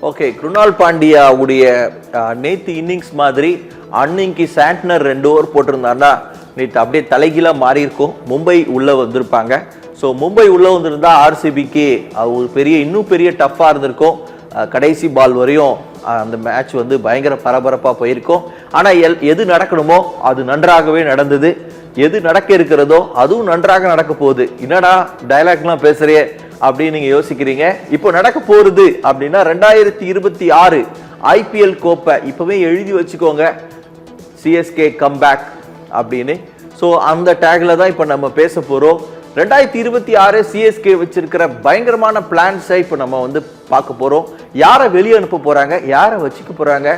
Okay, Krunal Pandya உடைய நேத்து innings மாதிரி அன்னைக்கு சாண்ட்னர் 2 ஓவர் போட்டிருந்தாருன்னா நேற்று அப்படியே தலைகீழா மாறி இருக்கும். மும்பை உள்ள வந்திருப்பாங்க. ஸோ மும்பை உள்ள வந்திருந்தா ஆர்சிபிக்கு ஒரு இன்னும் பெரிய டஃப்பா இருந்திருக்கும். கடைசி பால் வரையும் அந்த மேட்ச் வந்து பயங்கர பரபரப்பா போயிருக்கும். ஆனா எது நடக்கணுமோ அது நன்றாகவே நடந்தது. எது நடக்க இருக்கிறதோ அதுவும் நன்றாக நடக்க போகுது. என்னடா டயலாக்லாம் பேசுறியே அப்படின்னு நீங்க யோசிக்கிறீங்க. இப்போ நடக்க போறது அப்படின்னா 2026 IPL கோப்பை இப்பவே எழுதி வச்சுக்கோங்க, சிஎஸ்கே கம்பேக் அப்படின்னு. ஸோ அந்த டேக்ல தான் இப்போ நம்ம பேச போறோம். 2026 சிஎஸ்கே வச்சிருக்கிற பயங்கரமான பிளான்ஸை இப்போ நம்ம வந்து பார்க்க போறோம். யாரை வெளியே அனுப்ப போறாங்க, யாரை வச்சுக்க போறாங்க,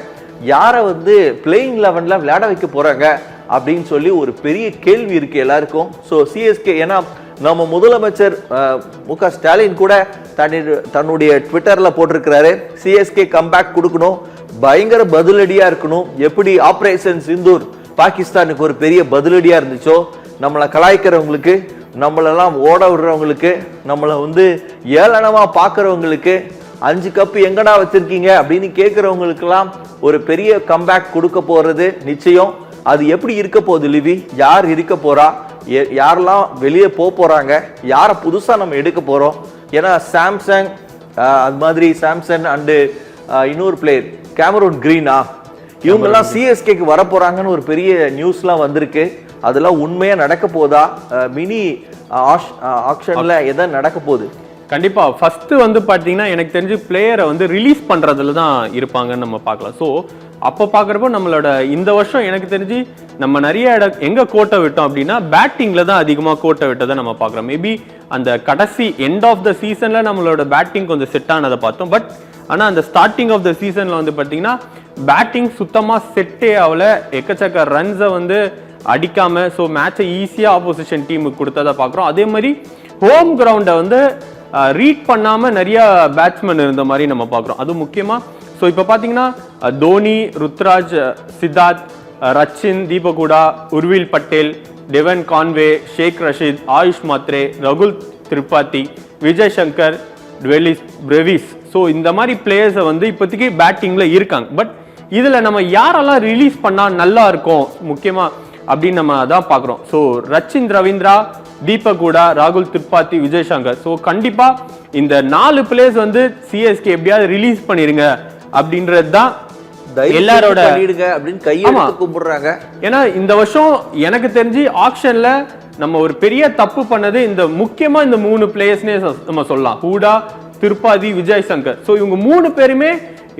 யாரை வந்து பிளேயிங் 11ல விளையாட வைக்க போறாங்க அப்படின்னு சொல்லி ஒரு பெரிய கேள்வி இருக்கு எல்லாருக்கும். ஸோ சிஎஸ்கே, ஏன்னா நம்ம முதலமைச்சர் மு.க. ஸ்டாலின் கூட தன்னுடைய ட்விட்டர்ல போட்டிருக்கிறாரு, சிஎஸ்கே கம்பேக் கொடுக்கணும், பயங்கர பதிலடியா இருக்கணும். எப்படி ஆபரேஷன் சிந்தூர் பாகிஸ்தானுக்கு ஒரு பெரிய பதிலடியா இருந்துச்சோ, நம்மளை கலாய்க்கிறவங்களுக்கு, நம்மளெல்லாம் ஓட விடுறவங்களுக்கு, நம்மளை வந்து ஏளனமா பார்க்கறவங்களுக்கு, 5 கப்பு எங்கடா வச்சிருக்கீங்க அப்படின்னு கேட்கறவங்களுக்கெல்லாம் ஒரு பெரிய கம்பேக் கொடுக்க போறது நிச்சயம். அது எப்படி இருக்க போகுது லிவி, யார் இருக்க போறா, யாரெல்லாம் வெளியே போறாங்க, யாரை புதுசா நம்ம எடுக்க போறோம். ஏன்னா சாம்சங் அது மாதிரி சாம்சங் அண்டு இன்னொரு பிளேயர் கேமரூன் கிரீனா, இவங்கெல்லாம் சிஎஸ்கேக்கு வர போறாங்கன்னு ஒரு பெரிய நியூஸ்லாம் வந்திருக்கு. அதெல்லாம் உண்மையா நடக்க போதா, மினி ஆக்ஷன்ல எதை நடக்க போகுது? கண்டிப்பா ஃபர்ஸ்ட் வந்து பாத்தீங்கன்னா எனக்கு தெரிஞ்சு பிளேயரை வந்து ரிலீஸ் பண்றதுல தான் இருப்பாங்கன்னு நம்ம பார்க்கலாம். ஸோ அப்போ பார்க்குறப்போ நம்மளோட இந்த வருஷம் எனக்கு தெரிஞ்சு நம்ம நிறைய எங்க கோட்டை விட்டோம் அப்படின்னா பேட்டிங்ல தான் அதிகமாக கோட்டை விட்டதை நம்ம பார்க்குறோம். மேபி அந்த கடைசி எண்ட் ஆஃப் த சீசன்ல நம்மளோட பேட்டிங் கொஞ்சம் செட் ஆனதை பார்த்தோம். பட் ஆனால் அந்த ஸ்டார்டிங் ஆஃப் த சீசன்ல வந்து பார்த்தீங்கன்னா பேட்டிங் சுத்தமாக செட்டே ஆகல, எக்கச்சக்க ரன்ஸை வந்து அடிக்காம, ஸோ மேட்சை ஈஸியாக ஆப்போசிஷன் டீமுக்கு கொடுத்ததை பார்க்குறோம். அதே மாதிரி ஹோம் கிரவுண்டை வந்து ரீட் பண்ணாம நிறைய பேட்ஸ்மேன் இருந்த மாதிரி நம்ம பார்க்குறோம். அதுவும் முக்கியமா ஸோ இப்போ பார்த்தீங்கன்னா தோனி, ருத்ராஜ், சித்தார்த், ரச்சின், தீபகுடா, உர்வில் பட்டேல், டெவன் கான்வே, ஷேக் ரஷீத், ஆயுஷ் மாத்ரே, ரகுல் திரிபாதி, விஜய் சங்கர், பிரவிஸ், ஸோ இந்த மாதிரி பிளேயர்ஸை வந்து இப்போதைக்கு பேட்டிங்ல இருக்காங்க. பட் இதுல நம்ம யாரெல்லாம் ரிலீஸ் பண்ணா நல்லா இருக்கும் முக்கியமா அப்படின்னு நம்ம அதான் பார்க்குறோம். ஸோ ரச்சின் ரவீந்திரா, தீபகுடா, ராகுல் திரிபாதி, விஜய் சங்கர், ஸோ கண்டிப்பா இந்த 4 பிளேயர்ஸ் வந்து சிஎஸ்கே எப்படியாவது ரிலீஸ் பண்ணிருங்க அப்படின்றது தான் எல்லாரோட கையெழுத்து கும்பிடுறாங்க. ஏன்னா இந்த வருஷம் எனக்கு தெரிஞ்சு ஆக்ஷன்ல நம்ம ஒரு பெரிய தப்பு பண்ணது இந்த முக்கியமா இந்த 3 பிளேயர்ஸ்னே நம்ம சொல்லலாம், ஹூடா, திரிபாதி, விஜய் சங்கர். ஸோ இவங்க 3 பேருமே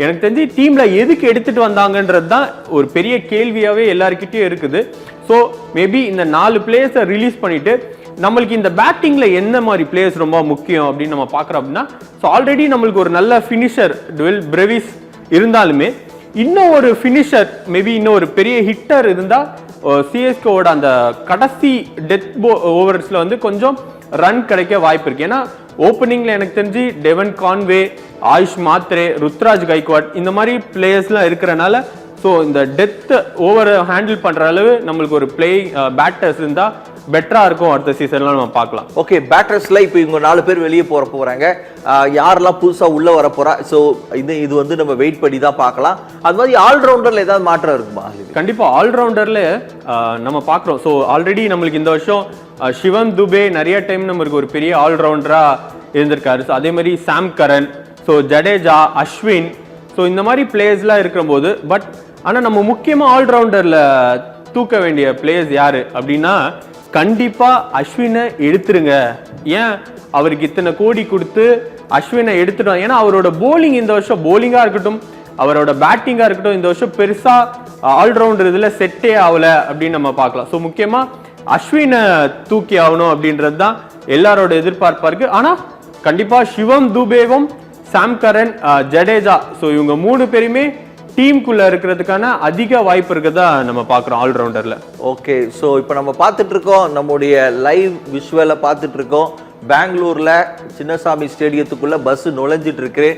எனக்கு தெரிஞ்சு டீம்ல எதுக்கு எடுத்துட்டு வந்தாங்கன்றது தான் ஒரு பெரிய கேள்வியாவே எல்லாருக்கிட்டையும் இருக்குது. ஸோ மேபி இந்த 4 பிளேயர்ஸை ரிலீஸ் பண்ணிட்டு நம்மளுக்கு இந்த பேட்டிங்ல என்ன மாதிரி பிளேயர்ஸ் ரொம்ப முக்கியம் அப்படின்னு நம்ம பார்க்குறோம் அப்படின்னா, ஸோ ஆல்ரெடி நம்மளுக்கு ஒரு நல்ல ஃபினிஷர் பிரவிஸ் இருந்தாலுமே இன்னும் ஒரு ஃபினிஷர், மேபி இன்னும் ஒரு பெரிய ஹிட்டர் இருந்தா சிஎஸ்கேவோட அந்த கடைசி டெத் ஓவர்ஸ்ல வந்து கொஞ்சம் ரன் கிடைக்க வாய்ப்பு இருக்கு. ஏன்னா ஓப்பனிங்ல எனக்கு தெரிஞ்சு டெவன் கான்வே, ஆயுஷ் மாத்ரே, ருத்ராஜ் கைக்வாட் இந்த மாதிரி பிளேயர்ஸ்லாம் இருக்கிறனால ஸோ இந்த டெத் ஓவர் ஹேண்டில் பண்ற அளவு நம்மளுக்கு ஒரு பேட்டர்ஸ் இருந்தா பெட்டரா இருக்கும் அடுத்த சீசன்ல நம்ம பார்க்கலாம். ஓகே, பேட்டர்ஸ்ல இப்போ இவங்க 4 பேர் வெளியே போறாங்க, யாரெல்லாம் புதுசா உள்ள வர போறா, ஸோ இது வந்து நம்ம வெயிட் பண்ணி தான் பார்க்கலாம். அது மாதிரி ஆல்ரவுண்டர்ல ஏதாவது மாற்றம் இருக்குமா? கண்டிப்பா ஆல்ரவுண்டர்ல நம்ம பார்க்குறோம். ஸோ ஆல்ரெடி நம்மளுக்கு இந்த வருஷம் சிவம் துபே நிறைய டைம் நம்மளுக்கு ஒரு பெரிய ஆல்ரவுண்டரா இருந்திருக்காரு. ஸோ அதே மாதிரி சாம் கரன், ஸோ ஜடேஜா, அஸ்வின், ஸோ இந்த மாதிரி பிளேயர்ஸ்லாம் இருக்கிற போது பட் ஆனால் நம்ம முக்கியமா ஆல்ரவுண்டர்ல தூக்க வேண்டிய பிளேயர்ஸ் யாரு அப்படின்னா கண்டிப்பா அஸ்வினை எடுத்துருங்க. ஏன் அவருக்கு இத்தனை கோடி கொடுத்து அஸ்வினை எடுத்துட்டோம், ஏன்னா அவரோட போலிங் இந்த வருஷம் போலிங்கா இருக்கட்டும், அவரோட பேட்டிங்கா இருக்கட்டும், இந்த வருஷம் பெருசா ஆல்ரவுண்டர் இதுல செட்டே ஆகல அப்படின்னு நம்ம பார்க்கலாம். ஸோ முக்கியமா அஸ்வினை தூக்கி ஆகணும் அப்படின்றது தான் எல்லாரோட எதிர்பார்ப்பா இருக்கு. ஆனா கண்டிப்பா சிவம் துபேவும், சாம் கரன், ஜடேஜா, ஸோ இவங்க 3 பேருமே டீமுக்குள்ள இருக்கிறதுக்கான அதிக வாய்ப்பு இருக்கதா நம்ம பார்க்குறோம் ஆல்ரவுண்டர்ல. ஓகே, ஸோ இப்போ நம்ம பார்த்துட்டு இருக்கோம், நம்முடைய லைவ் விஷுவலை பார்த்துட்டு இருக்கோம். பெங்களூர்ல சின்னசாமி ஸ்டேடியத்துக்குள்ள பஸ் நுழைஞ்சிட்டு இருக்கு.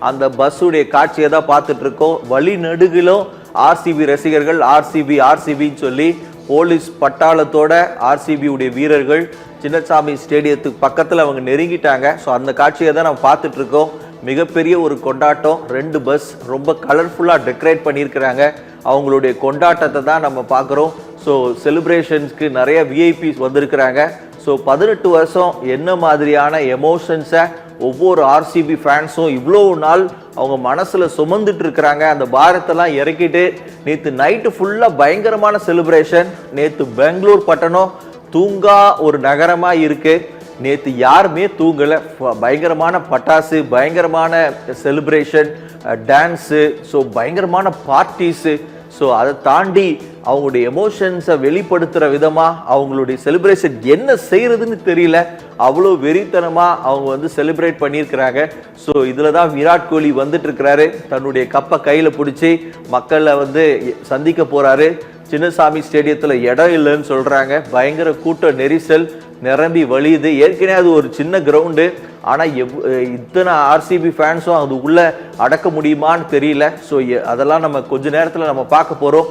அந்த பஸ்ஸுடைய காட்சியை தான் பார்த்துட்டு இருக்கோம். வழி நெடுகிலும் ஆர்சிபி ரசிகர்கள் ஆர்சிபின்னு சொல்லி போலீஸ் பட்டாளத்தோட ஆர்சிபி உடைய வீரர்கள் சின்னசாமி ஸ்டேடியத்துக்கு பக்கத்தில் அவங்க நெருங்கிட்டாங்க. ஸோ அந்த காட்சியை தான் நம்ம பார்த்துட்டு இருக்கோம். மிகப்பெரிய ஒரு கொண்டாட்டம். 2 பஸ் ரொம்ப கலர்ஃபுல்லாக டெக்கரேட் பண்ணியிருக்கிறாங்க. அவங்களுடைய கொண்டாட்டத்தை தான் நம்ம பார்க்குறோம். ஸோ செலிப்ரேஷன்ஸ்க்கு நிறைய விஐபிஸ் வந்திருக்கிறாங்க. ஸோ 18 வருஷம் என்ன மாதிரியான எமோஷன்ஸை ஒவ்வொரு ஆர்சிபி ஃபேன்ஸும் இவ்வளோ நாள் அவங்க மனசில் சுமந்துட்டு இருக்கிறாங்க, அந்த பாரத்தெல்லாம் இறக்கிட்டு நேற்று நைட்டு ஃபுல்லாக பயங்கரமான செலிப்ரேஷன். நேற்று பெங்களூர் பட்டணம் தூங்கா ஒரு நகரமாக இருக்கு. நேற்று யாருமே தூங்கலை. பயங்கரமான பட்டாசு, பயங்கரமான செலிப்ரேஷன், டான்ஸு, ஸோ பயங்கரமான பார்ட்டிஸு. ஸோ அதை தாண்டி அவங்களுடைய எமோஷன்ஸை வெளிப்படுத்துகிற விதமாக அவங்களுடைய செலிப்ரேஷன் என்ன செய்கிறதுன்னு தெரியல, அவ்வளோ வெறித்தனமாக அவங்க வந்து செலிப்ரேட் பண்ணியிருக்கிறாங்க. ஸோ இதில் தான் விராட் கோலி வந்துட்டு இருக்கிறாரு, தன்னுடைய கப்பை கையில் பிடிச்சி மக்களை வந்து சந்திக்க போகிறாரு. சின்னசாமி ஸ்டேடியத்தில் இடம் இல்லைன்னு சொல்கிறாங்க. பயங்கர கூட்ட நெரிசல் நிரம்பி வழியுது. ஏற்கனவே அது ஒரு சின்ன கிரவுண்டு, ஆனால் இத்தனை ஆர்சிபி ஃபேன்ஸும் அது உள்ளே அடக்க முடியுமான்னு தெரியல. ஸோ அதெல்லாம் நம்ம கொஞ்ச நேரத்தில் நம்ம பார்க்க போகிறோம்.